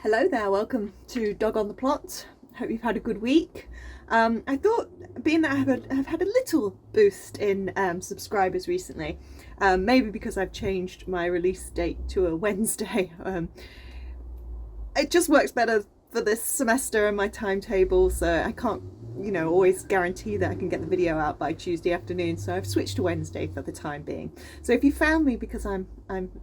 Hello there, welcome to Dog on the Plot. Hope you've had a good week. I thought, being that I've had a little boost in subscribers recently, maybe because I've changed my release date to a Wednesday. It just works better for this semester and my timetable, so I can't, always guarantee that I can get the video out by Tuesday afternoon, so I've switched to Wednesday for the time being. So if you found me because I'm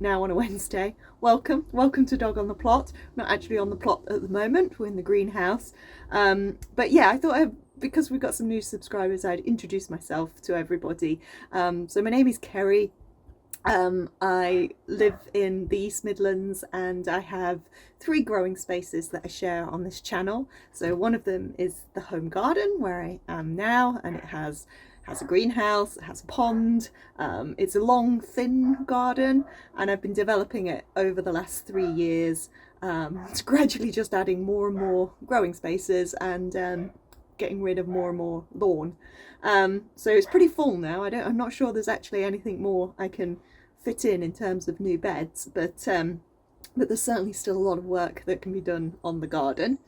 now on a Wednesday, welcome to Dog on the Plot. I'm not actually on the plot at the moment, we're in the greenhouse, but yeah, I thought because we've got some new subscribers, I'd introduce myself to everybody. So my name is Kerry. I live in the East Midlands and I have 3 growing spaces that I share on this channel. So one of them is the home garden where I am now, and it has a greenhouse, it has a pond, it's a long thin garden, and I've been developing it over the last 3 years, it's gradually just adding more and more growing spaces and getting rid of more and more lawn. So it's pretty full now. I'm not sure there's actually anything more I can fit in terms of new beds, but there's certainly still a lot of work that can be done on the garden.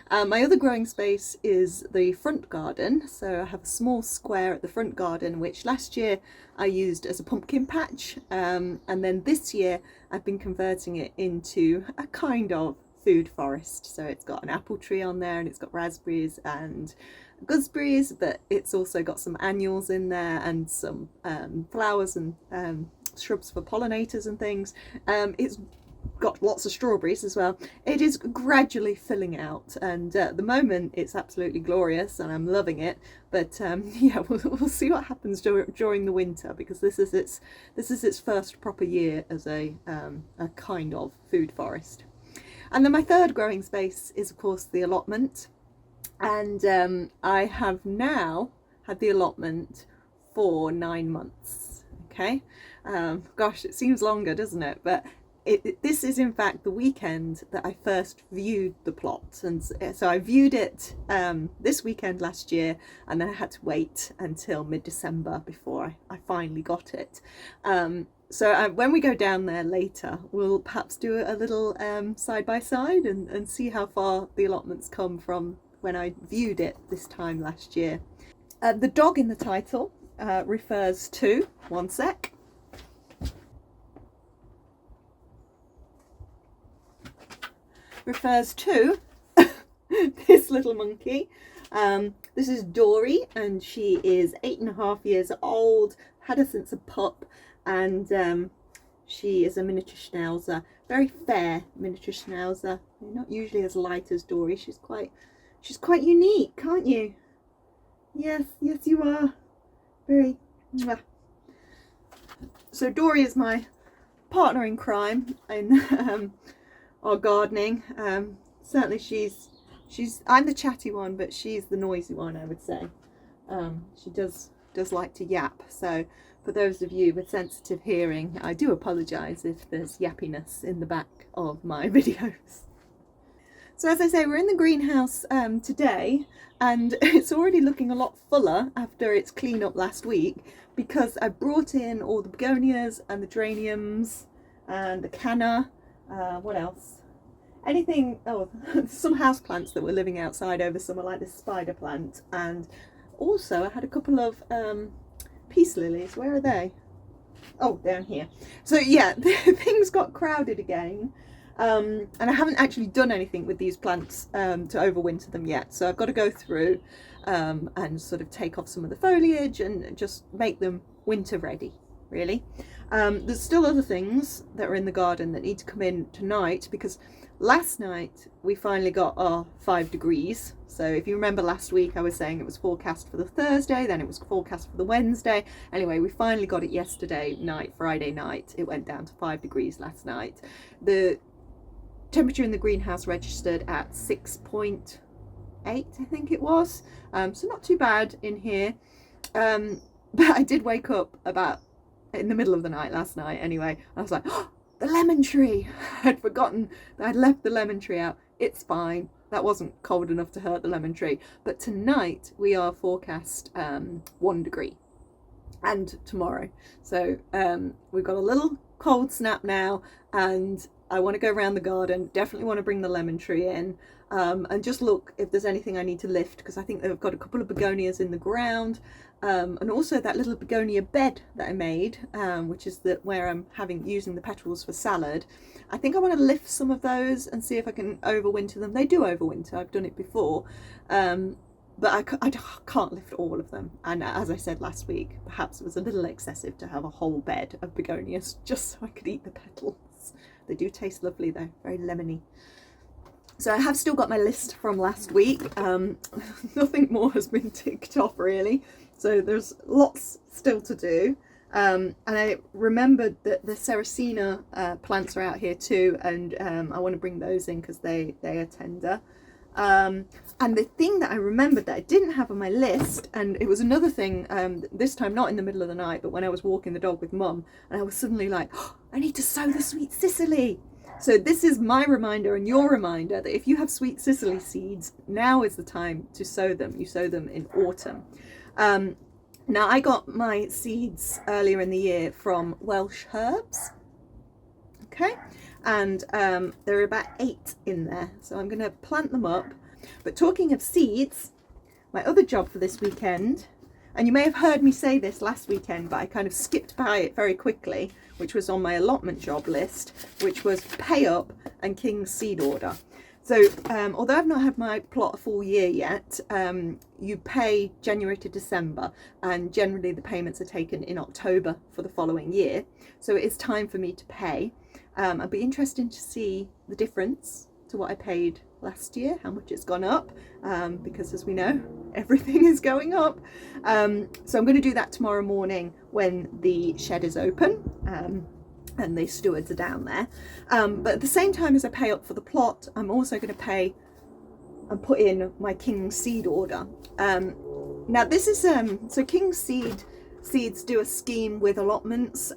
My other growing space is the front garden. So I have a small square at the front garden, which last year I used as a pumpkin patch, and then this year I've been converting it into a kind of food forest. So it's got an apple tree on there, and it's got raspberries and gooseberries, but it's also got some annuals in there and some flowers and shrubs for pollinators and things. It's got lots of strawberries as well. It is gradually filling out, and at the moment it's absolutely glorious and I'm loving it, but yeah, we'll see what happens during the winter, because this is its first proper year as a kind of food forest. And then my third growing space is of course the allotment, and I have now had the allotment for 9 months. Okay, gosh, it seems longer, doesn't it? But this is in fact the weekend that I first viewed the plot, and so I viewed it this weekend last year, and then I had to wait until mid-December before I finally got it. So when we go down there later, we'll perhaps do a little side by side and see how far the allotment's come from when I viewed it this time last year. The dog in the title refers to, one sec, refers to this little monkey. This is Dorie, and she is 8.5 years old, had her since a pup, and she is a miniature schnauzer, very fair miniature schnauzer, not usually as light as Dorie. She's quite unique, aren't you? Yes you are. Very. So Dorie is my partner in crime in our gardening. Certainly I'm the chatty one, but she's the noisy one, I would say. She does does like to yap. So for those of you with sensitive hearing, I do apologise if there's yappiness in the back of my videos. So as I say, we're in the greenhouse today, and it's already looking a lot fuller after its clean up last week, because I brought in all the begonias and the geraniums and the canna, what else? Anything, some house plants that were living outside over summer, like this spider plant, and also I had a couple of peace lilies. Where are they? Oh, down here. So yeah, things got crowded again. And I haven't actually done anything with these plants to overwinter them yet, so I've got to go through and sort of take off some of the foliage and just make them winter ready, really. There's still other things that are in the garden that need to come in tonight, because last night we finally got our 5 degrees. So if you remember last week, I was saying it was forecast for the Thursday, then it was forecast for the Wednesday. Anyway, we finally got it yesterday night, Friday night. It went down to 5 degrees last night. The temperature in the greenhouse registered at 6.8, I think it was. So not too bad in here. But I did wake up about in the middle of the night last night anyway. I was like, oh, the lemon tree. I'd forgotten that I'd left the lemon tree out. It's fine. That wasn't cold enough to hurt the lemon tree. But tonight we are forecast 1 degree, and tomorrow. So we've got a little cold snap now, and I want to go around the garden, definitely want to bring the lemon tree in, and just look if there's anything I need to lift, because I think they've got a couple of begonias in the ground, and also that little begonia bed that I made, which is where I'm using the petals for salad. I think I want to lift some of those and see if I can overwinter them. They do overwinter, I've done it before, but I can't lift all of them. And as I said last week, perhaps it was a little excessive to have a whole bed of begonias just so I could eat the petals. They do taste lovely though, very lemony. So I have still got my list from last week. Nothing more has been ticked off really. So there's lots still to do. And I remembered that the Sericina plants are out here too, and I want to bring those in because they are tender. And the thing that I remembered that I didn't have on my list, and it was another thing, this time not in the middle of the night, but when I was walking the dog with Mum, and I was suddenly like, oh, I need to sow the sweet Cicely. So this is my reminder and your reminder that if you have sweet Cicely seeds, now is the time to sow them. You sow them in autumn. Now I got my seeds earlier in the year from Welsh Herbs. Okay. And there are about 8 in there, so I'm going to plant them up. But talking of seeds, my other job for this weekend, and you may have heard me say this last weekend, but I kind of skipped by it very quickly, which was on my allotment job list, which was pay up and King's seed order. So although I've not had my plot a full year yet, you pay January to December, and generally the payments are taken in October for the following year. So it is time for me to pay. I'd be interested to see the difference to what I paid last year, how much it's gone up, because as we know, everything is going up. So I'm going to do that tomorrow morning when the shed is open, and the stewards are down there. But at the same time as I pay up for the plot, I'm also going to pay and put in my King's seed order. Now this is, so King's Seeds do a scheme with allotments,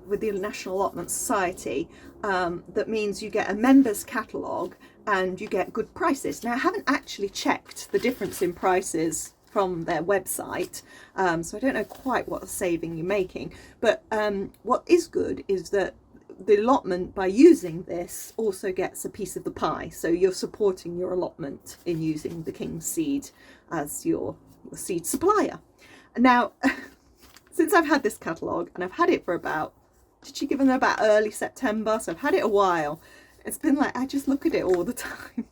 with the National Allotment Society, that means you get a members catalogue and you get good prices. Now I haven't actually checked the difference in prices from their website, so I don't know quite what saving you're making, but what is good is that the allotment, by using this, also gets a piece of the pie, so you're supporting your allotment in using the King's Seed as your seed supplier. Now since I've had this catalogue, and I've had it for about, did she give them about early September, so I've had it a while, it's been like I just look at it all the time.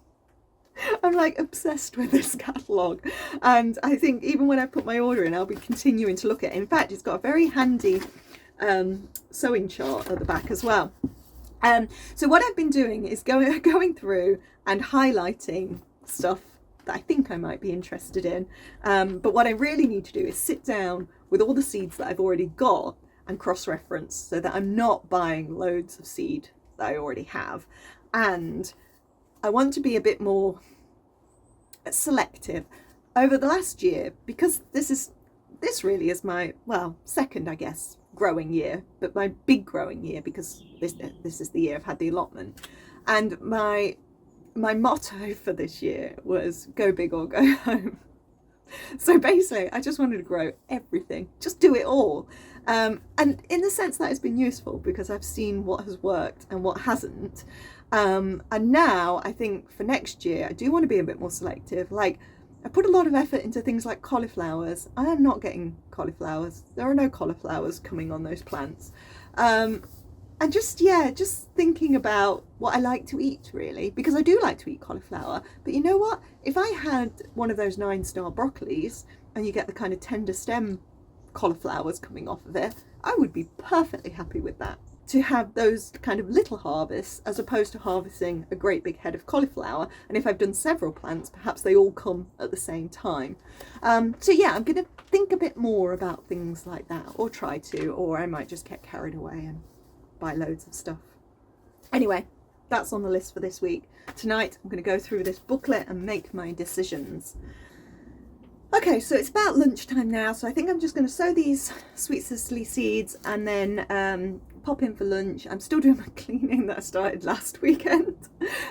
I'm like obsessed with this catalogue, and I think even when I put my order in, I'll be continuing to look at it. In fact, it's got a very handy sewing chart at the back as well. So what I've been doing is going through and highlighting stuff that I think I might be interested in, but what I really need to do is sit down with all the seeds that I've already got and cross-reference, so that I'm not buying loads of seed that I already have. And I want to be a bit more selective. Over the last year, because this is this really is my, well, second, I guess, growing year, but my big growing year, because this is the year I've had the allotment. And my motto for this year was go big or go home. So basically, I just wanted to grow everything, just do it all. And in the sense that it's been useful because I've seen what has worked and what hasn't. And now I think for next year, I do want to be a bit more selective. Like, I put a lot of effort into things like cauliflowers. I am not getting cauliflowers. There are no cauliflowers coming on those plants. And just thinking about what I like to eat, really, because I do like to eat cauliflower. But you know what? If I had one of those 9-star broccolis and you get the kind of tender stem cauliflowers coming off of it, I would be perfectly happy with that. To have those kind of little harvests as opposed to harvesting a great big head of cauliflower. And if I've done several plants, perhaps they all come at the same time. So yeah, I'm going to think a bit more about things like that, or try to, or I might just get carried away and buy loads of stuff. Anyway, that's on the list for this week. Tonight I'm going to go through this booklet and make my decisions. Okay, so it's about lunchtime now, so I think I'm just going to sow these sweet cicely seeds and then pop in for lunch. I'm still doing my cleaning that I started last weekend,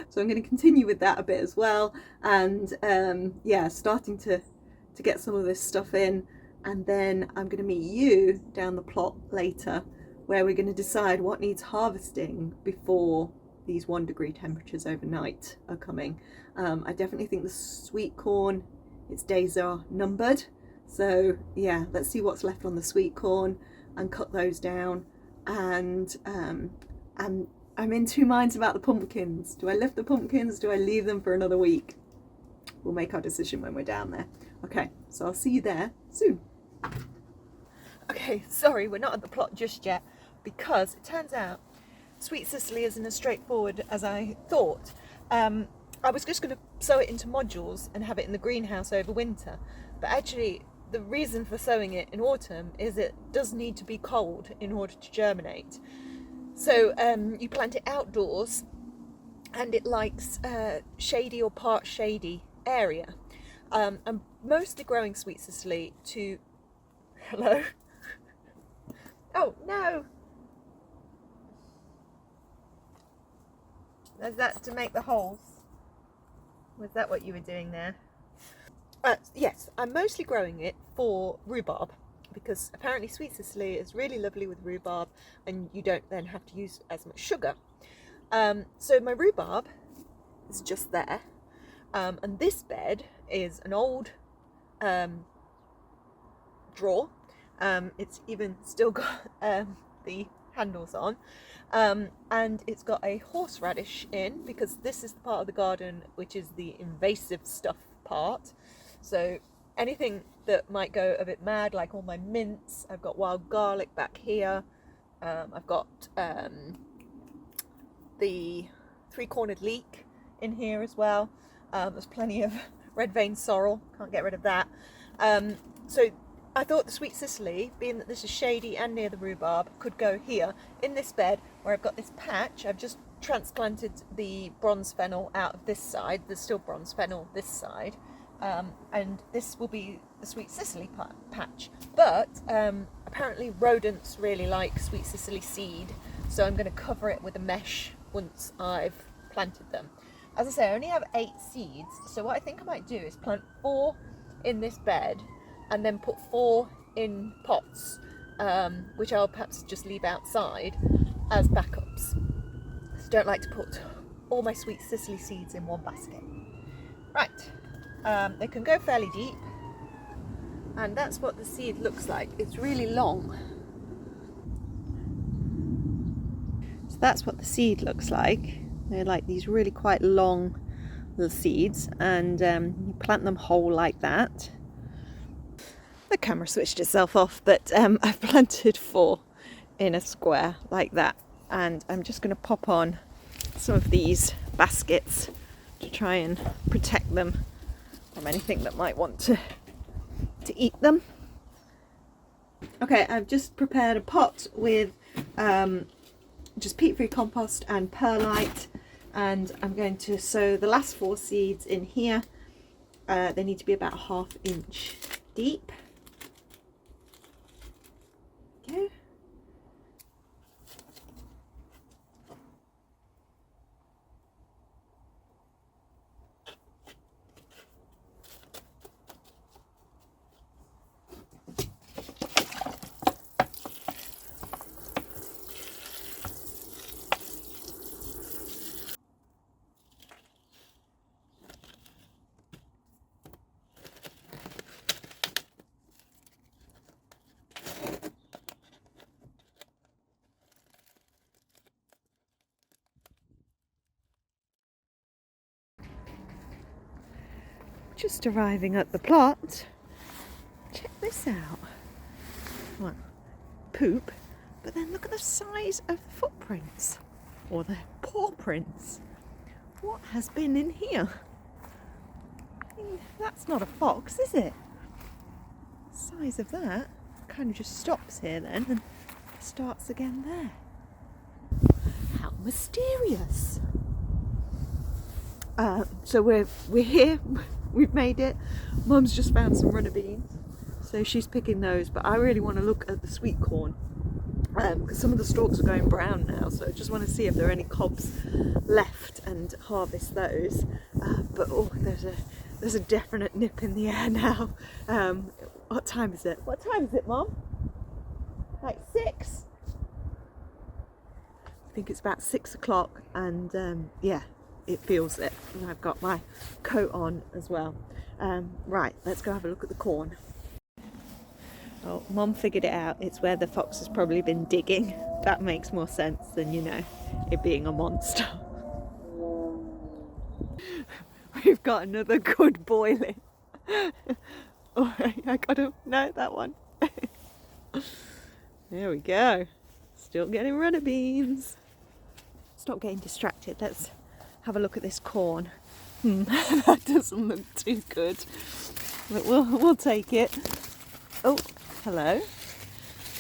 so I'm going to continue with that a bit as well, and yeah, starting to get some of this stuff in, and then I'm going to meet you down the plot later, where we're going to decide what needs harvesting before these 1-degree temperatures overnight are coming. I definitely think the sweet corn, its days are numbered. So yeah, let's see what's left on the sweet corn and cut those down. And I'm in two minds about the pumpkins. Do I lift the pumpkins? Do I leave them for another week? We'll make our decision when we're down there. Okay, so I'll see you there soon. Okay, sorry, we're not at the plot just yet, because it turns out sweet cicely isn't as straightforward as I thought. I was just going to sow it into modules and have it in the greenhouse over winter, but actually the reason for sowing it in autumn is it does need to be cold in order to germinate. So you plant it outdoors, and it likes shady or part shady area. I'm mostly growing sweet cicely to... Hello? Oh, no! Is that to make the holes? Was that what you were doing there? Yes, I'm mostly growing it for rhubarb, because apparently sweet cicely is really lovely with rhubarb and you don't then have to use as much sugar. So my rhubarb is just there, and this bed is an old drawer. It's even still got the handles on, and it's got a horseradish in, because this is the part of the garden which is the invasive stuff part. So anything that might go a bit mad, like all my mints, I've got wild garlic back here, I've got the 3-cornered leek in here as well. There's plenty of red vein sorrel, can't get rid of that. So I thought the sweet cicely, being that this is shady and near the rhubarb, could go here in this bed where I've got this patch. I've just transplanted the bronze fennel out of this side. There's still bronze fennel this side, and this will be the sweet cicely patch. But apparently rodents really like sweet cicely seed, so I'm going to cover it with a mesh once I've planted them. As I say, I only have 8 seeds, so what I think I might do is plant 4 in this bed, and then put 4 in pots, which I'll perhaps just leave outside as backups. So don't like to put all my sweet cicely seeds in one basket. Right, they can go fairly deep, and that's what the seed looks like. It's really long. So that's what the seed looks like. They're like these really quite long little seeds, and you plant them whole like that. The camera switched itself off, but I've planted 4 in a square like that, and I'm just going to pop on some of these baskets to try and protect them from anything that might want to eat them. Okay, I've just prepared a pot with just peat-free compost and perlite, and I'm going to sow the last 4 seeds in here. They need to be about 1/2 inch deep. just arriving at the plot. Check this out. Well, poop, but then look at the size of the footprints, or the paw prints. What has been in here? I mean, that's not a fox, is it? The size of that kind of just stops here then and starts again there. How mysterious. So we're here, we've made it. Mum's just found some runner beans, so she's picking those, but I really want to look at the sweet corn because some of the stalks are going brown now, so I just want to see if there are any cobs left and harvest those. But oh, there's a definite nip in the air now. What time is it? What time is it, Mum? Like 6? I think it's about 6 o'clock, and yeah, it feels it. And I've got my coat on as well. Right, let's go have a look at the corn. Oh, Mum figured it out. It's where the fox has probably been digging. That makes more sense than, you know, it being a monster. We've got another good boiling. Alright, I gotta know that one. There we go. Still getting runner beans. Stop getting distracted. Let's have a look at this corn. That doesn't look too good, but we'll take it. Oh, hello.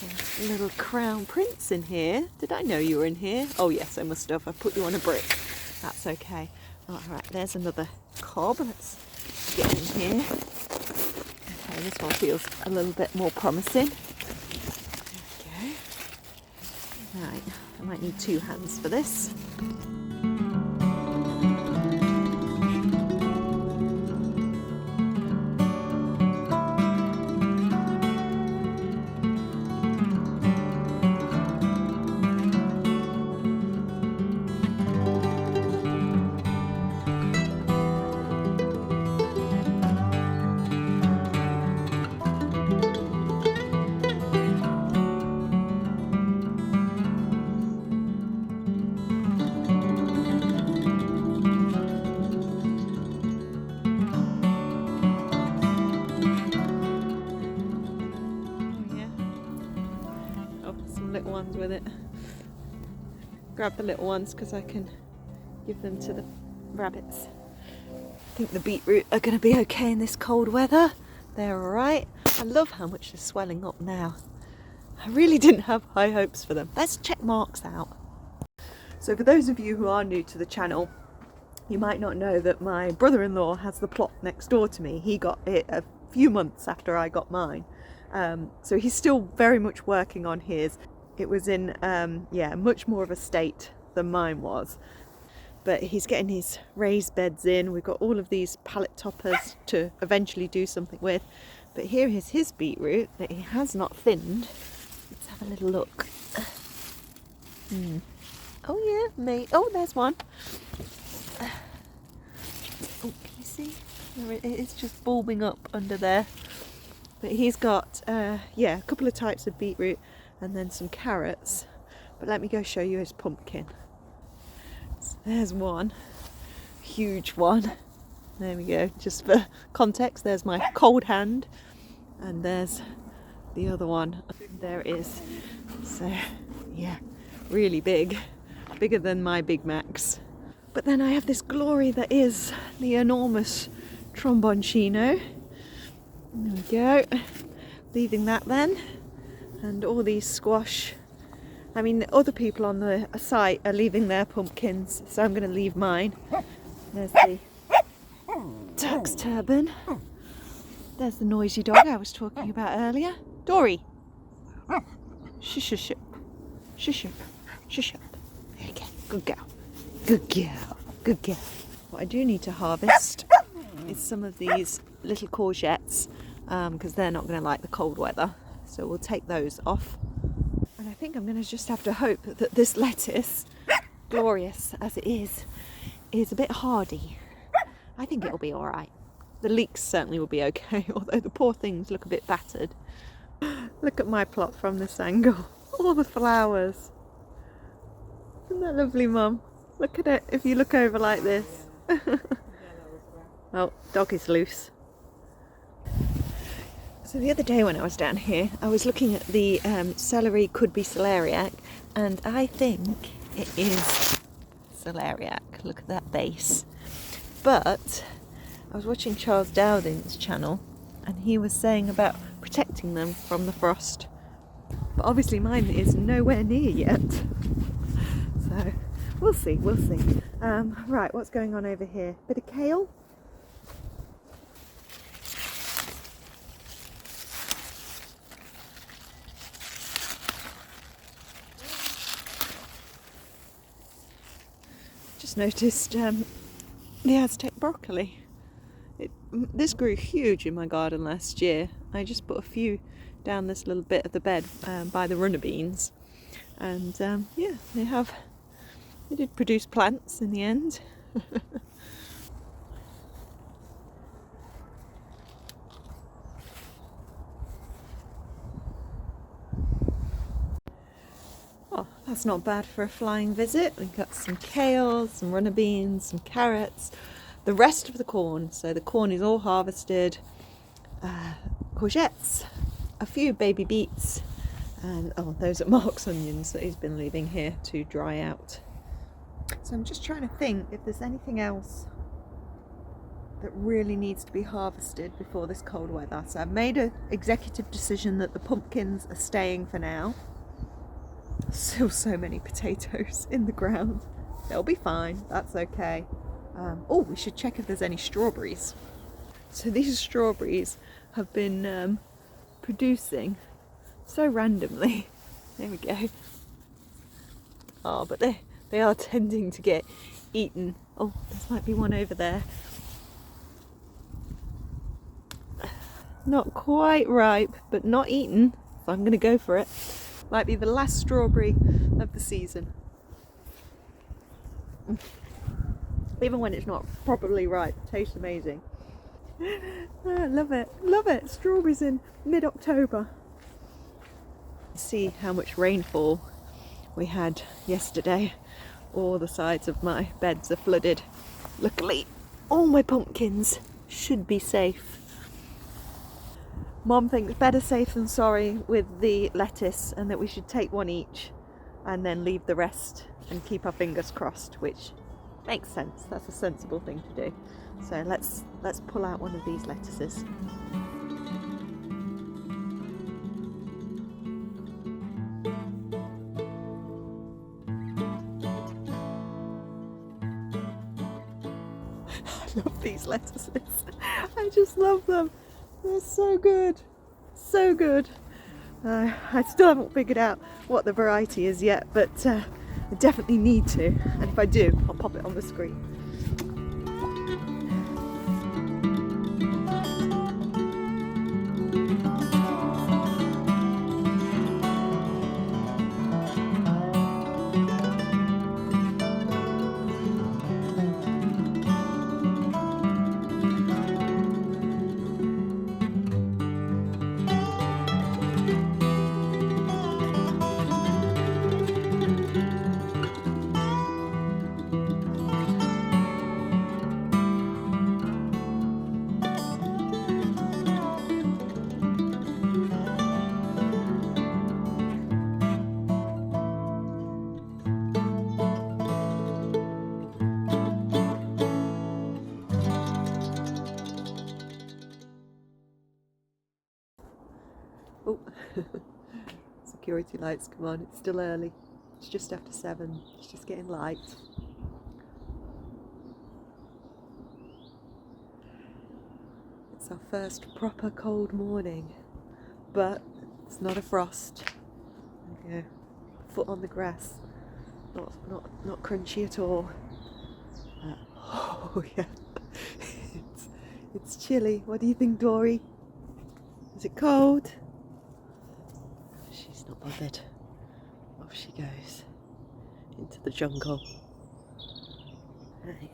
There's little crown prince in here. Did I know you were in here? Oh yes, I must have. I put you on a brick. That's okay. All right, there's another cob. Let's get in here. Okay, this one feels a little bit more promising. There we go. Right, I might need 2 hands for this. Little ones with it. Grab the little ones because I can give them to the rabbits. I think the beetroot are going to be okay in this cold weather. They're alright. I love how much they're swelling up now. I really didn't have high hopes for them. Let's check marks out. So for those of you who are new to the channel, you might not know that my brother-in-law has the plot next door to me. He got it a few months after I got mine. So he's still very much working on his. It was in, yeah, much more of a state than mine was. But he's getting his raised beds in. We've got all of these pallet toppers to eventually do something with. But here is his beetroot that he has not thinned. Let's have a little look. Oh yeah, mate. Oh, there's one. Oh, can you see? There it is, just bulbing up under there. But he's got, yeah, a couple of types of beetroot and then some carrots. But let me go show you his pumpkin. So there's one, huge one. There we go. Just for context, there's my cold hand, and there's the other one. There it is. So yeah, really big, bigger than my Big Macs. But then I have this glory that is the enormous tromboncino. There we go. Leaving that then, and all these squash. I mean, other people on the site are leaving their pumpkins, so I'm going to leave mine. There's the duck's turban. There's the noisy dog I was talking about earlier. Dorie! Shush, shush, shush, shush, shush. There you go. Good girl. Good girl. Good girl. What I do need to harvest is some of these little courgettes, because they're not going to like the cold weather. So we'll take those off. And I think I'm going to just have to hope that this lettuce, glorious as it is a bit hardy. I think it'll be alright. The leeks certainly will be okay, although the poor things look a bit battered. Look at my plot from this angle. All the flowers. Isn't that lovely, Mum? Look at it if you look over like this. Oh, dog is loose. So the other day when I was down here, I was looking at the celery could be celeriac, and I think it is celeriac. Look at that base. But I was watching Charles Dowding's channel, and he was saying about protecting them from the frost. But obviously mine is nowhere near yet. So we'll see. Right, what's going on over here? Bit of kale. Just noticed the Aztec broccoli. This grew huge in my garden last year. I just put a few down this little bit of the bed by the runner beans, and yeah, they did produce plants in the end. Oh, that's not bad for a flying visit. We've got some kale, some runner beans, some carrots, the rest of the corn. So the corn is all harvested, courgettes, a few baby beets, and oh, those are Mark's onions that he's been leaving here to dry out. So I'm just trying to think if there's anything else that really needs to be harvested before this cold weather. So I've made an executive decision that the pumpkins are staying for now. Still so many potatoes in the ground. They'll be fine, that's okay. Oh, we should check if there's any strawberries. So these strawberries have been producing so randomly. There we go. Oh, but they are tending to get eaten. Oh, there might be one over there. Not quite ripe, but not eaten, so I'm going to go for it. Might be the last strawberry of the season. Even when it's not properly ripe, it tastes amazing. I love it, love it. Strawberries in mid-October. See how much rainfall we had yesterday. All the sides of my beds are flooded. Luckily, all my pumpkins should be safe. Mom thinks better safe than sorry with the lettuce, and that we should take one each and then leave the rest and keep our fingers crossed, which makes sense. That's a sensible thing to do. So let's pull out one of these lettuces. I love these lettuces. I just love them. They're so good, so good. I still haven't figured out what the variety is yet, but I definitely need to, and if I do, I'll pop it on the screen. Oh, security lights come on. It's still early. It's just after 7. It's just getting light. It's our first proper cold morning, but it's not a frost. There we go. Foot on the grass. Not crunchy at all. Oh yeah, it's chilly. What do you think, Dorie? Is it cold? She's not bothered. Off she goes into the jungle. Right,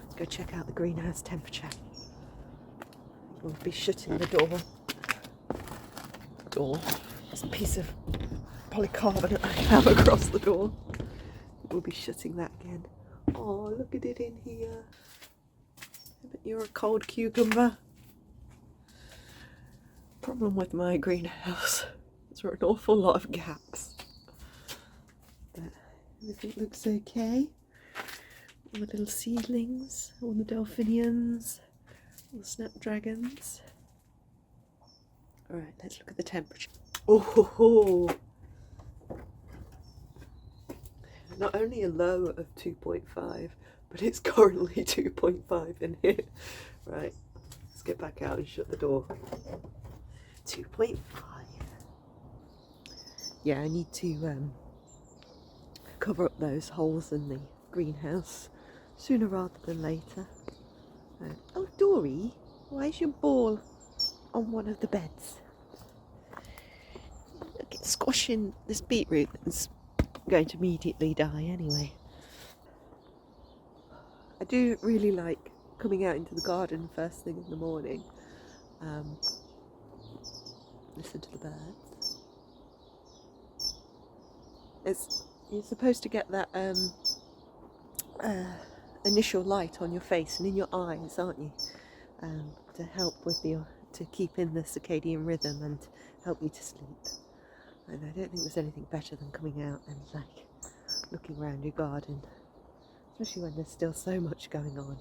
let's go check out the greenhouse temperature. We'll be shutting the door. There's a piece of polycarbonate I have across the door. We'll be shutting that again. Oh, look at it in here. I bet you're a cold cucumber. problem with my greenhouse. There are an awful lot of gaps. But everything looks okay. All the little seedlings, all the delphiniums, all the snapdragons. Alright, let's look at the temperature. Oh ho ho! Not only a low of 2.5, but it's currently 2.5 in here. Right, let's get back out and shut the door. 2.5. Yeah, I need to cover up those holes in the greenhouse sooner rather than later. Oh, Dorie, why is your ball on one of the beds? Look, it's squashing this beetroot that's going to immediately die anyway. I do really like coming out into the garden first thing in the morning. Listen to the birds. You're supposed to get that initial light on your face and in your eyes, aren't you? To help with to keep in the circadian rhythm and help you to sleep. And I don't think there's anything better than coming out and like looking around your garden, especially when there's still so much going on.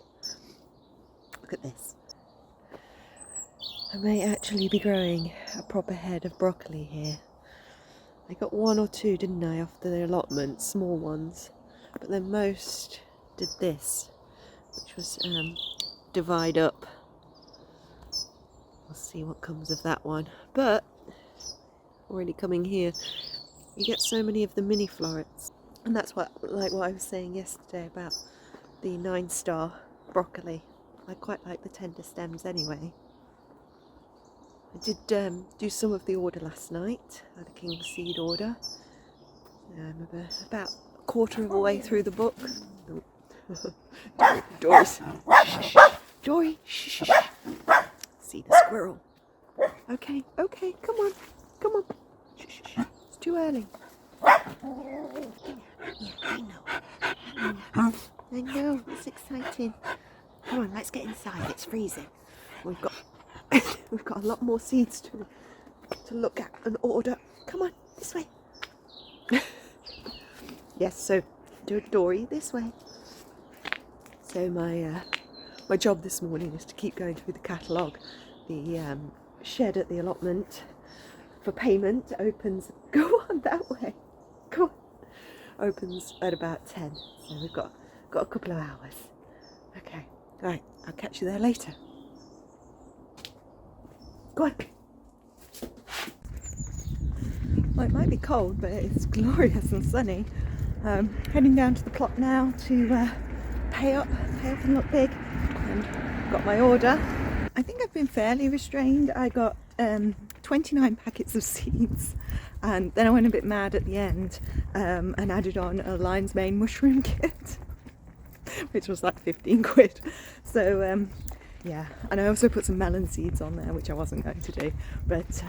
Look at this. I may actually be growing a proper head of broccoli here. I got one or two, didn't I, off the allotment, small ones, but then most did this, which was divide up. We'll see what comes of that one. But already coming here, you get so many of the mini florets, and that's what I was saying yesterday about the 9-star broccoli. I quite like the tender stems anyway. I did do some of the order last night. I had a king seed order. I'm about a quarter of the way through the book. Dorie's. Dorie, shh. See the squirrel. Okay, come on. Shh. It's too early. Yeah, I know, it's exciting. Come on, let's get inside. It's freezing. We've got a lot more seeds to look at and order. Come on, this way. Yes, so Dorie, this way. So my job this morning is to keep going through the catalogue. The shed at the allotment for payment opens. Go on that way. Go on. Opens at about 10. So we've got a couple of hours. Okay. Right. I'll catch you there later. Go on. Well, it might be cold, but it's glorious and sunny. Heading down to the plot now to pay up and look big, and got my order. I think I've been fairly restrained. I got 29 packets of seeds, and then I went a bit mad at the end and added on a lion's mane mushroom kit, which was like 15 quid. So yeah, and I also put some melon seeds on there, which I wasn't going to do, but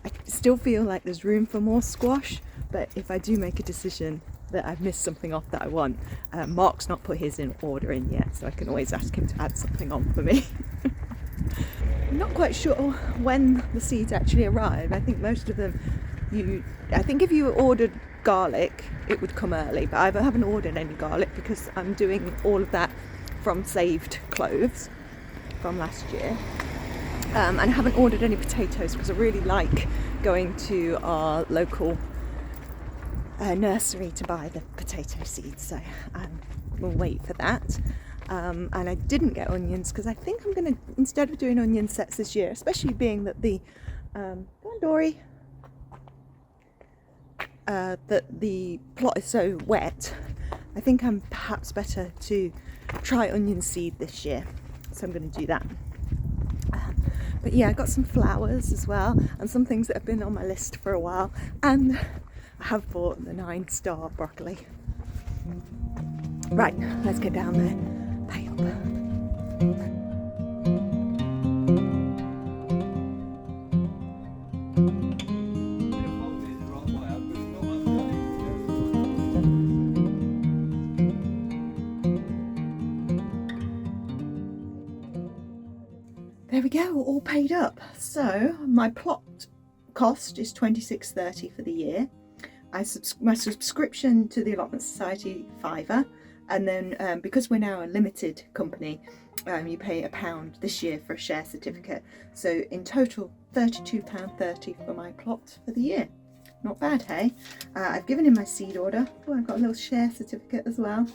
I still feel like there's room for more squash. But if I do make a decision that I've missed something off that I want, Mark's not put his in order in yet, so I can always ask him to add something on for me. I'm not quite sure when the seeds actually arrive. I think most of them, I think if you ordered garlic, it would come early, but I haven't ordered any garlic because I'm doing all of that from saved cloves from last year. And I haven't ordered any potatoes because I really like going to our local nursery to buy the potato seeds, so we'll wait for that. And I didn't get onions because I think I'm going to, instead of doing onion sets this year, especially being that the go on Dorie, that the plot is so wet, I think I'm perhaps better to try onion seed this year, so I'm going to do that. But yeah, I got some flowers as well, and some things that have been on my list for a while, and I have bought the 9-star broccoli. Right, let's get down there. Pay up. There we go, all paid up. So my plot cost is £26.30 for the year. My subscription to the Allotment Society, £5, and then because we're now a limited company, you pay £1 this year for a share certificate. So in total, £32.30 for my plot for the year. Not bad, hey? I've given him my seed order. Oh, I've got a little share certificate as well.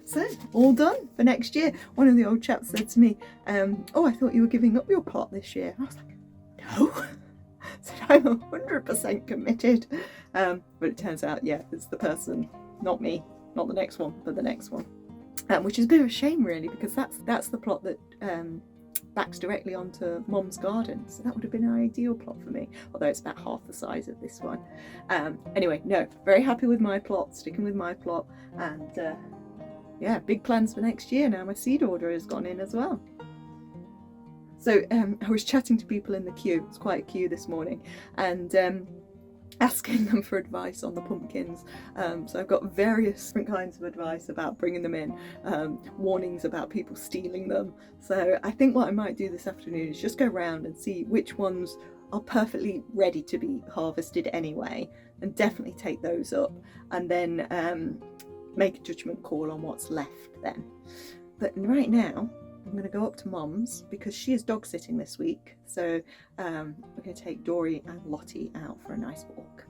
So all done for next year. One of the old chaps said to me, oh, I thought you were giving up your plot this year. I was like, no. So I'm 100% committed. But it turns out, yeah, it's the person, not me, not the next one, but the next one. Which is a bit of a shame, really, because that's the plot that backs directly onto Mum's garden. So that would have been an ideal plot for me, although it's about half the size of this one. Anyway, no, very happy with my plot, sticking with my plot, and yeah, big plans for next year now. My seed order has gone in as well. So I was chatting to people in the queue. It's quite a queue this morning, and asking them for advice on the pumpkins. So I've got various different kinds of advice about bringing them in, warnings about people stealing them. So I think what I might do this afternoon is just go round and see which ones are perfectly ready to be harvested anyway, and definitely take those up, and then make a judgment call on what's left then. But right now I'm going to go up to Mum's because she is dog sitting this week, so we're going to take Dorie and Lottie out for a nice walk.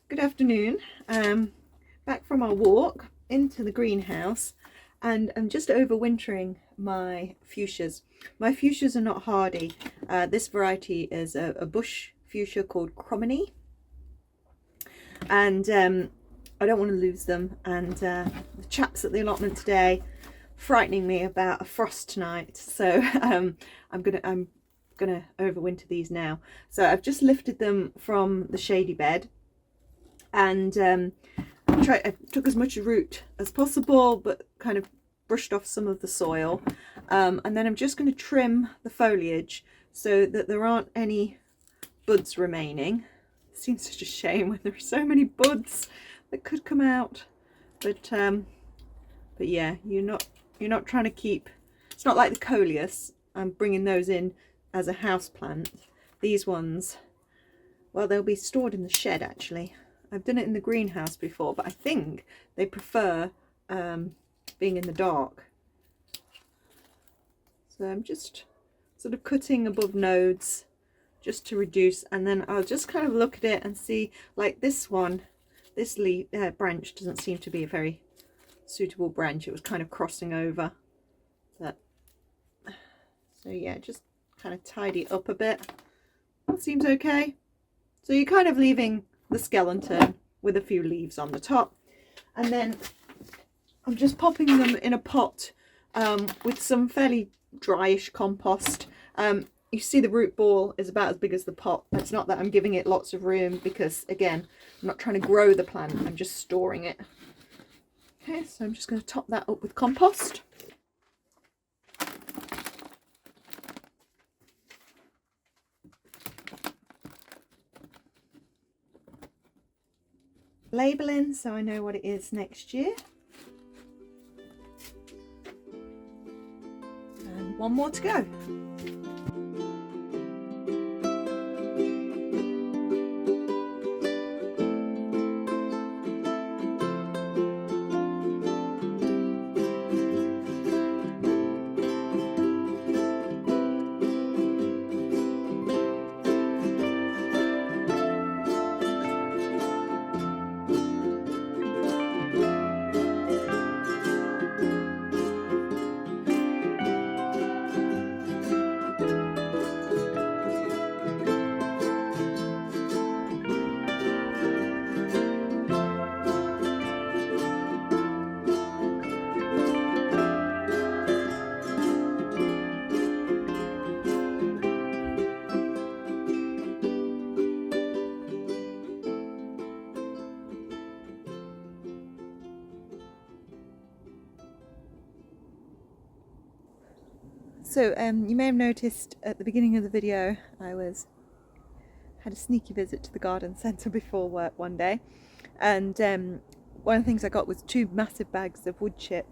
Good afternoon. Back from our walk into the greenhouse, and I'm just overwintering my fuchsias. My fuchsias are not hardy. This variety is a bush fuchsia called Cromony, and I don't want to lose them. And the chaps at the allotment today frightening me about a frost tonight, so I'm gonna overwinter these now. So I've just lifted them from the shady bed, and I took as much root as possible, but kind of brushed off some of the soil, and then I'm just going to trim the foliage so that there aren't any buds remaining. It seems such a shame when there are so many buds that could come out, but yeah, you're not trying to keep, it's not like the coleus. I'm bringing those in as a house plant. These ones, well, they'll be stored in the shed actually. I've done it in the greenhouse before, but I think they prefer being in the dark. So I'm just sort of cutting above nodes just to reduce, and then I'll just kind of look at it and see, like this one, this leaf branch doesn't seem to be a very suitable branch. It was kind of crossing over. So yeah, just kind of tidy it up a bit. That seems okay. So you're kind of leaving the skeleton with a few leaves on the top, and then I'm just popping them in a pot with some fairly dryish compost. You see the root ball is about as big as the pot. It's not that I'm giving it lots of room, because again, I'm not trying to grow the plant, I'm just storing it. Okay, so I'm just going to top that up with compost. Labelling so I know what it is next year. And one more to go. So you may have noticed at the beginning of the video I had a sneaky visit to the garden centre before work one day, and one of the things I got was 2 massive bags of wood chip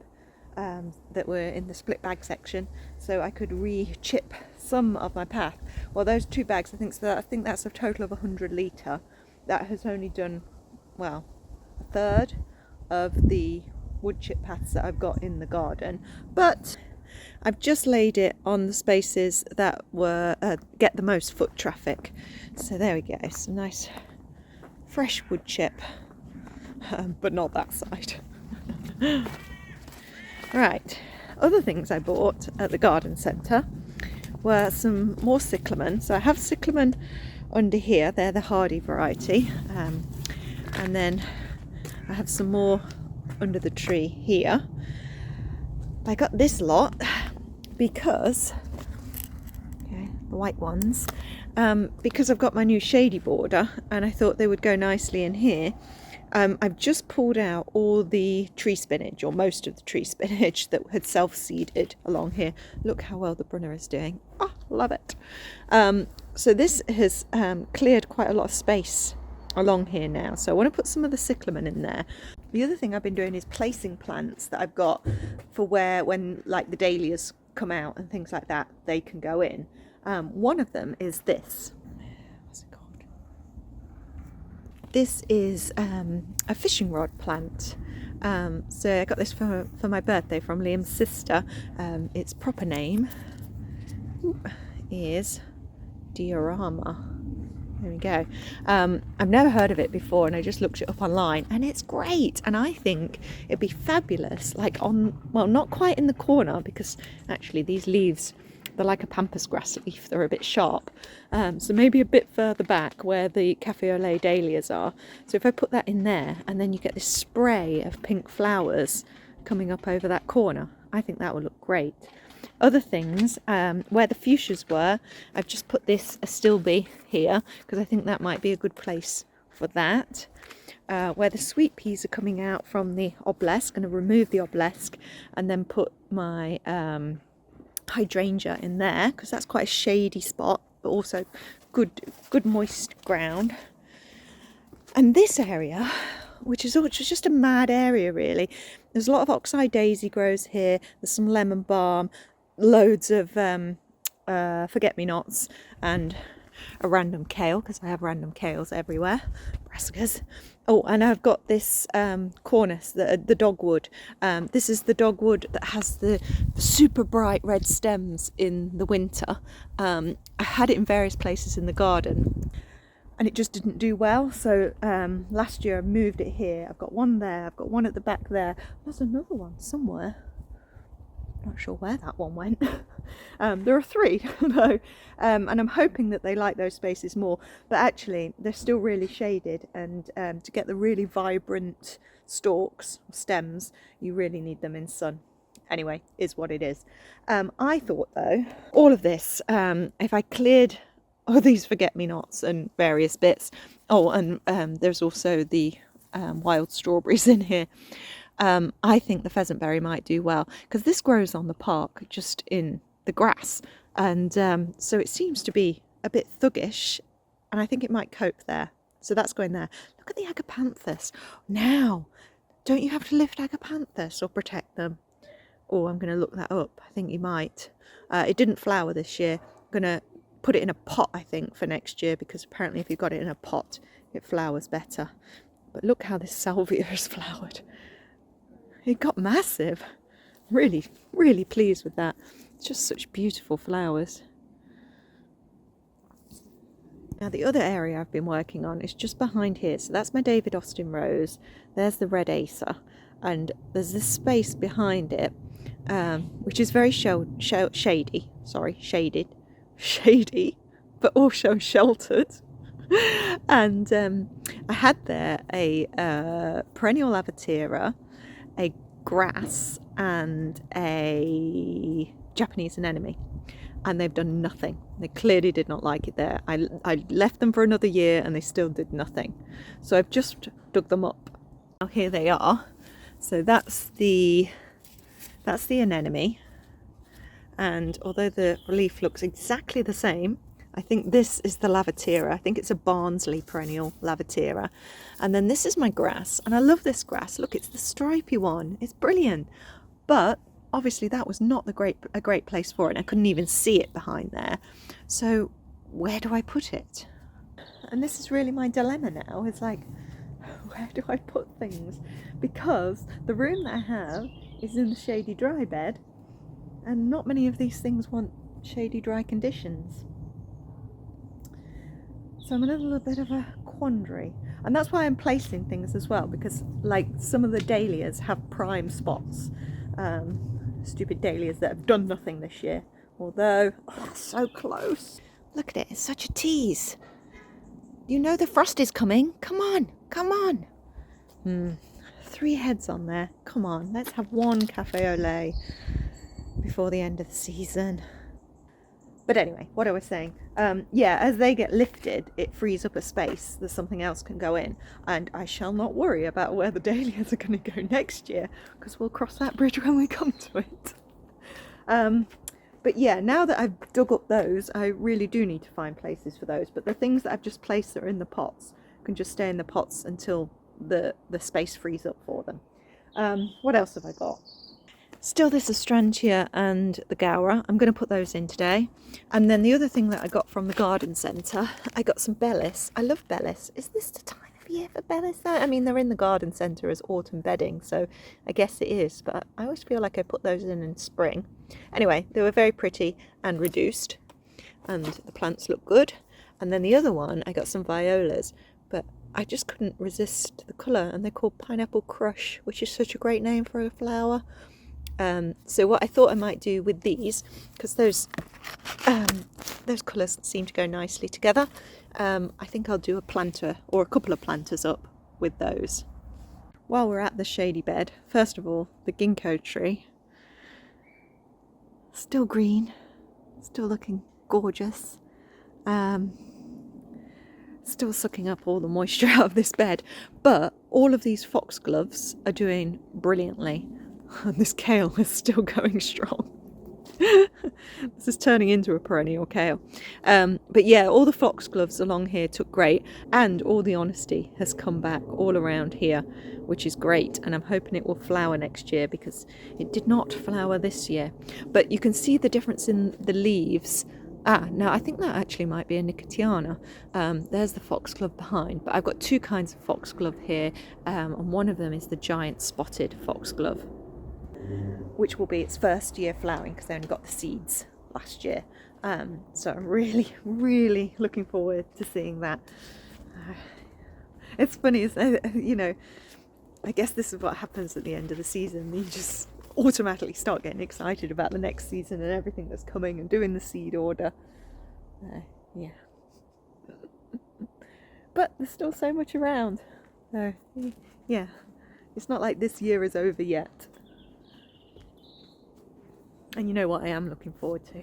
that were in the split bag section, so I could re-chip some of my path. Well, those 2 bags, I think that's a total of 100 litre. That has only done, well, a third of the wood chip paths that I've got in the garden, but I've just laid it on the spaces that were get the most foot traffic. So there we go, some nice fresh wood chip, but not that side. Right, other things I bought at the garden centre were some more cyclamen. So I have cyclamen under here, they're the hardy variety, and then I have some more under the tree here. I got this lot because, okay, the white ones, because I've got my new shady border and I thought they would go nicely in here. I've just pulled out all the tree spinach, or most of the tree spinach that had self-seeded along here. Look how well the Brunner is doing. Oh, love it. So this has cleared quite a lot of space along here now. So I want to put some of the cyclamen in there. The other thing I've been doing is placing plants that I've got for when like the dahlias come out and things like that, they can go in. One of them is this. What's it called? This is a fishing rod plant. So I got this for my birthday from Liam's sister. Its proper name is Diorama. There we go. I've never heard of it before, and I just looked it up online, and it's great. And I think it'd be fabulous, like well, not quite in the corner, because actually these leaves, they're like a pampas grass leaf, they're a bit sharp, so maybe a bit further back where the cafe au lait dahlias are. So if I put that in there, and then you get this spray of pink flowers coming up over that corner, I think that would look great. Other things, where the fuchsias were, I've just put this astilbe here because I think that might be a good place for that. Where the sweet peas are coming out from the obelisk, I'm going to remove the obelisk and then put my hydrangea in there because that's quite a shady spot, but also good moist ground. And this area, which is just a mad area really, there's a lot of oxeye daisy grows here, there's some lemon balm, loads of forget-me-nots, and a random kale, because I have random kales everywhere, brassicas. Oh, and I've got this cornice, the dogwood. This is the dogwood that has the super bright red stems in the winter. I had it in various places in the garden and it just didn't do well, so last year I moved it here. I've got one there, I've got one at the back there, there's another one somewhere. Not sure where that one went. There are 3 though, and I'm hoping that they like those spaces more, but actually they're still really shaded, and to get the really vibrant stalks, stems, you really need them in sun. Anyway, is what it is. I thought though, all of this, if I cleared all these forget-me-nots and various bits, and there's also the wild strawberries in here, I think the pheasantberry might do well, because this grows on the park just in the grass, and so it seems to be a bit thuggish, and I think it might cope there. So that's going there. Look at the agapanthus. Now, don't you have to lift agapanthus or protect them? Oh, I'm going to look that up. I think you might. It didn't flower this year. I'm going to put it in a pot, I think, for next year, because apparently if you've got it in a pot, it flowers better. But look how this salvia has flowered. It got massive. Really, really pleased with that. It's just such beautiful flowers. Now the other area I've been working on is just behind here. So that's my David Austin rose. There's the red acer. And there's this space behind it, which is very shaded, but also sheltered. And I had there a perennial avatira, a grass, and a Japanese anemone, and they've done nothing. They clearly did not like it there. I left them for another year and they still did nothing, so I've just dug them up. Now here they are. So that's the anemone, and although the leaf looks exactly the same, I think this is the Lavatera. I think it's a Barnsley perennial Lavatera. And then this is my grass, and I love this grass. Look, it's the stripy one. It's brilliant. But obviously that was not a great place for it. I couldn't even see it behind there. So where do I put it? And this is really my dilemma now. It's like, where do I put things? Because the room that I have is in the shady dry bed, and not many of these things want shady dry conditions. So I'm in a little bit of a quandary, and that's why I'm placing things as well, because like some of the dahlias have prime spots, stupid dahlias that have done nothing this year, although so close. Look at it, it's such a tease. You know the frost is coming. Come on, come on. 3 heads on there. Come on, let's have one cafe au lait before the end of the season. But anyway, what I was saying, yeah, as they get lifted, it frees up a space that something else can go in, and I shall not worry about where the dahlias are going to go next year, because we'll cross that bridge when we come to it. But yeah, now that I've dug up those, I really do need to find places for those. But the things that I've just placed that are in the pots can just stay in the pots until the space frees up for them. What else have I got? Still this Astrantia and the Gaura. I'm going to put those in today. And then the other thing that I got from the garden centre, I got some Bellis. I love Bellis. Is this the time of year for Bellis? I mean, they're in the garden centre as autumn bedding, so I guess it is. But I always feel like I put those in spring. Anyway, they were very pretty and reduced, and the plants look good. And then the other one, I got some violas, but I just couldn't resist the colour, and they're called Pineapple Crush, which is such a great name for a flower. So what I thought I might do with these, because those colours seem to go nicely together, I think I'll do a planter or a couple of planters up with those. While we're at the shady bed, first of all, the ginkgo tree. Still green, still looking gorgeous, still sucking up all the moisture out of this bed, but all of these foxgloves are doing brilliantly. And this kale is still going strong. This is turning into a perennial kale. But yeah, all the foxgloves along here took great, and all the honesty has come back all around here, which is great, and I'm hoping it will flower next year, because it did not flower this year. But you can see the difference in the leaves. Now I think that actually might be a Nicotiana. There's the foxglove behind, but I've got 2 kinds of foxglove here, and one of them is the giant spotted foxglove, which will be its first year flowering, because they only got the seeds last year. So I'm really looking forward to seeing that. It's funny, you know, I guess this is what happens at the end of the season. You just automatically start getting excited about the next season and everything that's coming, and doing the seed order. Yeah. But there's still so much around. So, yeah, it's not like this year is over yet. And you know what I am looking forward to?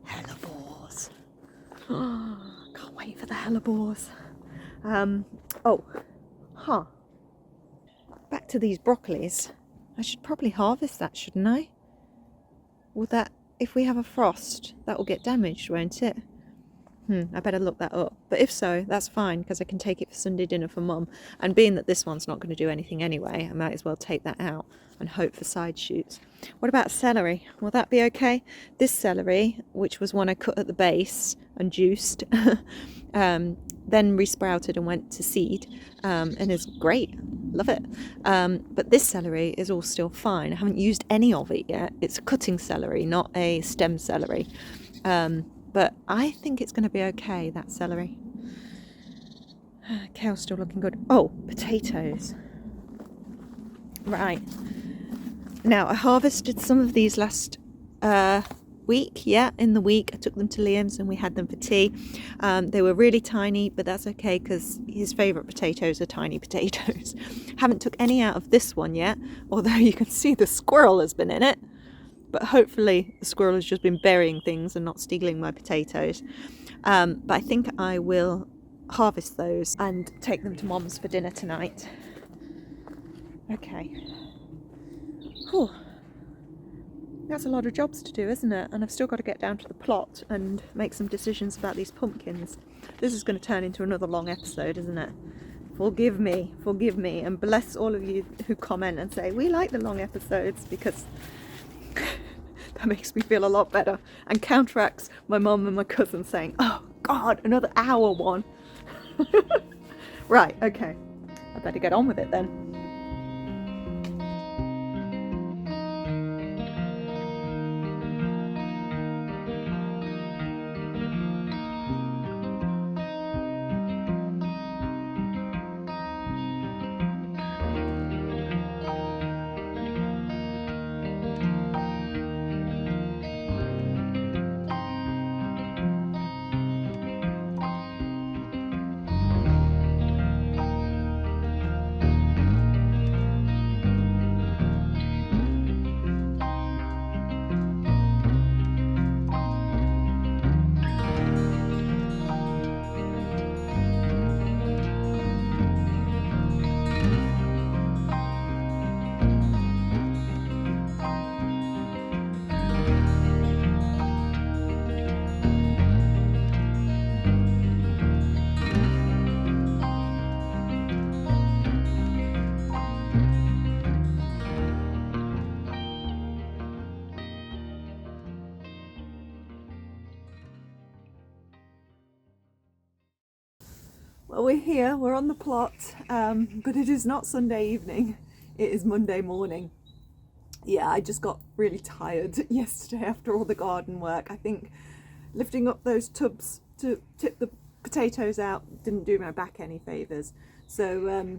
Hellebores. Oh, can't wait for the hellebores. Back to these broccolis. I should probably harvest that, shouldn't I? Will that, if we have a frost, that will get damaged, won't it? I better look that up. But if so, that's fine, because I can take it for Sunday dinner for Mum. And being that this one's not going to do anything anyway, I might as well take that out and hope for side shoots. What about celery? Will that be okay? This celery, which was one I cut at the base and juiced, then resprouted and went to seed, and is great. Love it. But this celery is all still fine. I haven't used any of it yet. It's a cutting celery, not a stem celery. But I think it's going to be okay, that celery. Kale's still looking good. Oh, potatoes. Right. Now, I harvested some of these last week. Yeah, in the week. I took them to Liam's and we had them for tea. They were really tiny, but that's okay, because his favourite potatoes are tiny potatoes. Haven't took any out of this one yet, although you can see the squirrel has been in it. But hopefully the squirrel has just been burying things and not stealing my potatoes. But I think I will harvest those and take them to Mom's for dinner tonight. Okay. Whew. That's a lot of jobs to do, isn't it? And I've still got to get down to the plot and make some decisions about these pumpkins. This is going to turn into another long episode, isn't it? Forgive me, and bless all of you who comment and say, we like the long episodes, because that makes me feel a lot better and counteracts my mum and my cousin saying, oh God, another hour one. Right, okay. I better get on with it then. Well, we're here, we're on the plot, but it is not Sunday evening, it is Monday morning. Yeah, I just got really tired yesterday after all the garden work. I think lifting up those tubs to tip the potatoes out didn't do my back any favours. So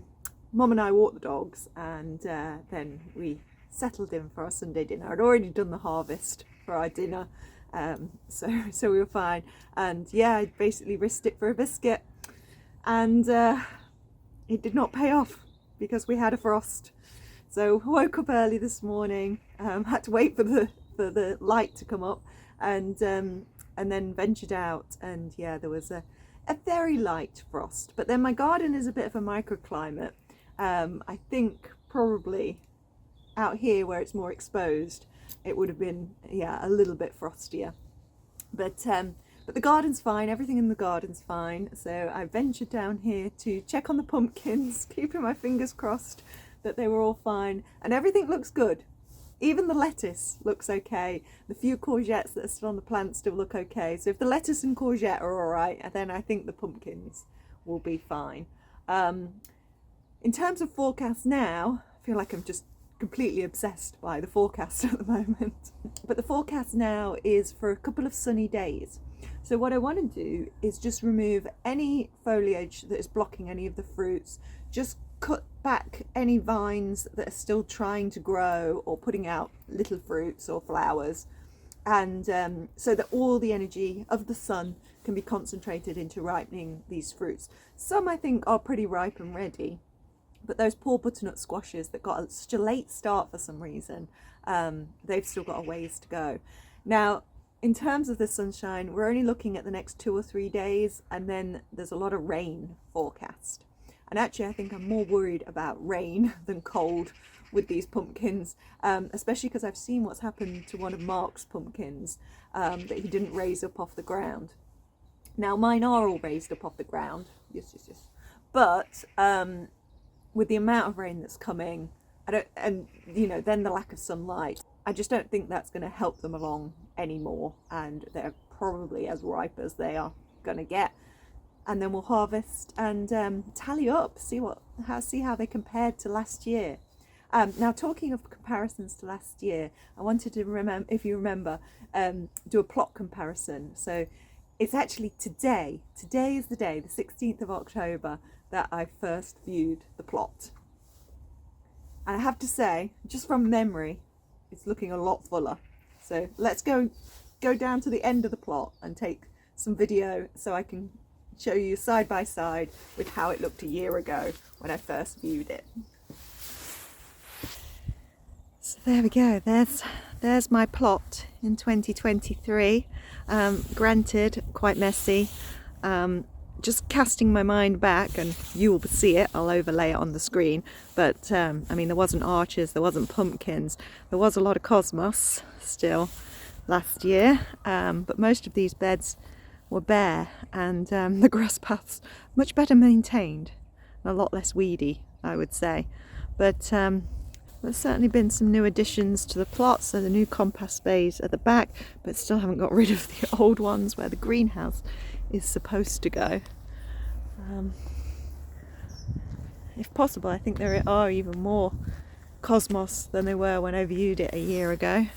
Mum and I walked the dogs, and then we settled in for our Sunday dinner. I'd already done the harvest for our dinner, so we were fine. And yeah, I basically risked it for a biscuit. And it did not pay off because we had a frost. So I woke up early this morning, had to wait for the light to come up, and then ventured out, and yeah, there was a very light frost. But then my garden is a bit of a microclimate. I think probably out here where it's more exposed, it would have been, yeah, a little bit frostier. But the garden's fine, everything in the garden's fine. So I ventured down here to check on the pumpkins, keeping my fingers crossed that they were all fine. And everything looks good. Even the lettuce looks okay. The few courgettes that are still on the plant still look okay. So if the lettuce and courgette are all right, then I think the pumpkins will be fine. In terms of forecast now, I feel like I'm just completely obsessed by the forecast at the moment. But the forecast now is for a couple of sunny days. So what I want to do is just remove any foliage that is blocking any of the fruits, just cut back any vines that are still trying to grow or putting out little fruits or flowers, and so that all the energy of the sun can be concentrated into ripening these fruits. Some I think are pretty ripe and ready, but those poor butternut squashes that got such a late start for some reason, they've still got a ways to go. Now, in terms of the sunshine, we're only looking at the next 2 or 3 days, and then there's a lot of rain forecast. And actually, I think I'm more worried about rain than cold with these pumpkins, especially because I've seen what's happened to one of Mark's pumpkins that he didn't raise up off the ground. Now, mine are all raised up off the ground, yes. But with the amount of rain that's coming, then the lack of sunlight, I just don't think that's going to help them along anymore, and they're probably as ripe as they are going to get. And then we'll harvest and tally up, see how they compared to last year. Now, talking of comparisons to last year, I wanted to remember, if you remember, do a plot comparison. So it's actually today. Today is the day, the 16th of October, that I first viewed the plot. And I have to say, just from memory, it's looking a lot fuller. So let's go down to the end of the plot and take some video so I can show you side by side with how it looked a year ago when I first viewed it. So there we go, there's my plot in 2023. Granted, quite messy. just casting my mind back, and you will see it, I'll overlay it on the screen, but I mean, there wasn't arches, there wasn't pumpkins, there was a lot of cosmos still last year, but most of these beds were bare, and the grass paths much better maintained, and a lot less weedy, I would say. But there's certainly been some new additions to the plot, so the new compost bays at the back, but still haven't got rid of the old ones where the greenhouse is supposed to go. If possible, I think there are even more cosmos than there were when I viewed it a year ago.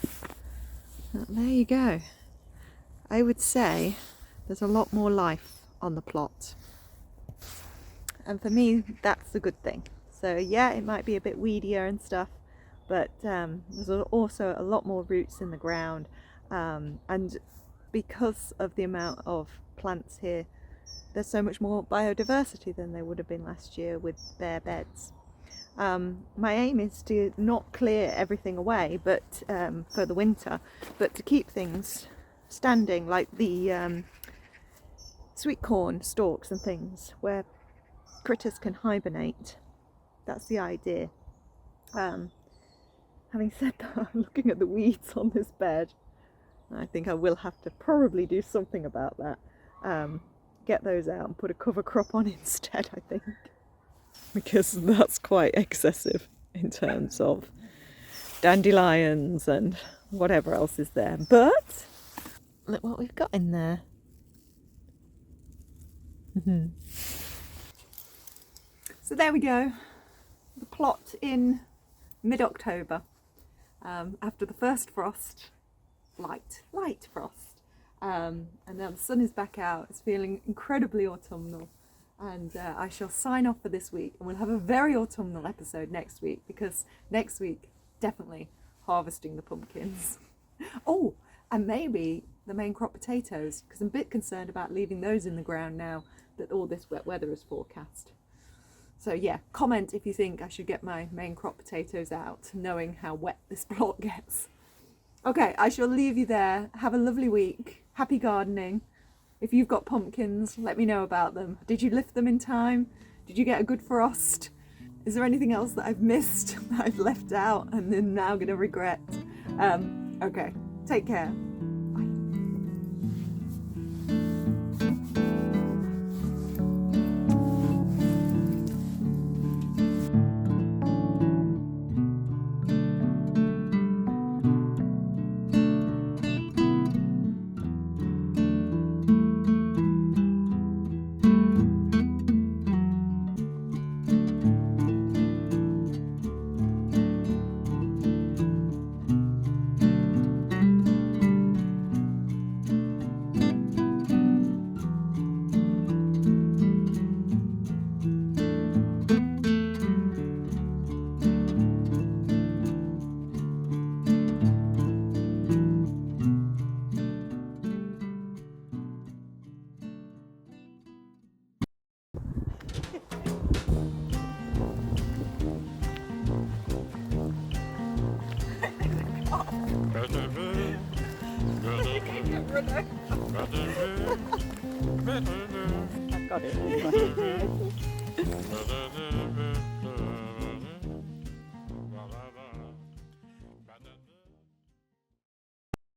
But there you go. I would say there's a lot more life on the plot. And for me, that's a good thing. So yeah, it might be a bit weedier and stuff, but there's also a lot more roots in the ground. And because of the amount of plants here, there's so much more biodiversity than there would have been last year with bare beds. My aim is to not clear everything away, but for the winter, but to keep things standing, like the sweet corn stalks and things, where critters can hibernate. That's the idea. Having said that, I'm looking at the weeds on this bed. I think I will have to probably do something about that. Get those out and put a cover crop on instead, I think. Because that's quite excessive in terms of dandelions and whatever else is there. But look what we've got in there. So there we go. The plot in mid-October. After the first frost, light frost. And now the sun is back out. It's feeling incredibly autumnal, and I shall sign off for this week, and we'll have a very autumnal episode next week, because next week definitely harvesting the pumpkins. Oh, and maybe the main crop potatoes, because I'm a bit concerned about leaving those in the ground now that all this wet weather is forecast. So yeah, comment if you think I should get my main crop potatoes out, knowing how wet this plot gets. Okay, I shall leave you there. Have a lovely week. Happy gardening. If you've got pumpkins, let me know about them. Did you lift them in time? Did you get a good frost? Is there anything else that I've missed, that I've left out and then now going to regret? Okay, take care. I've got it.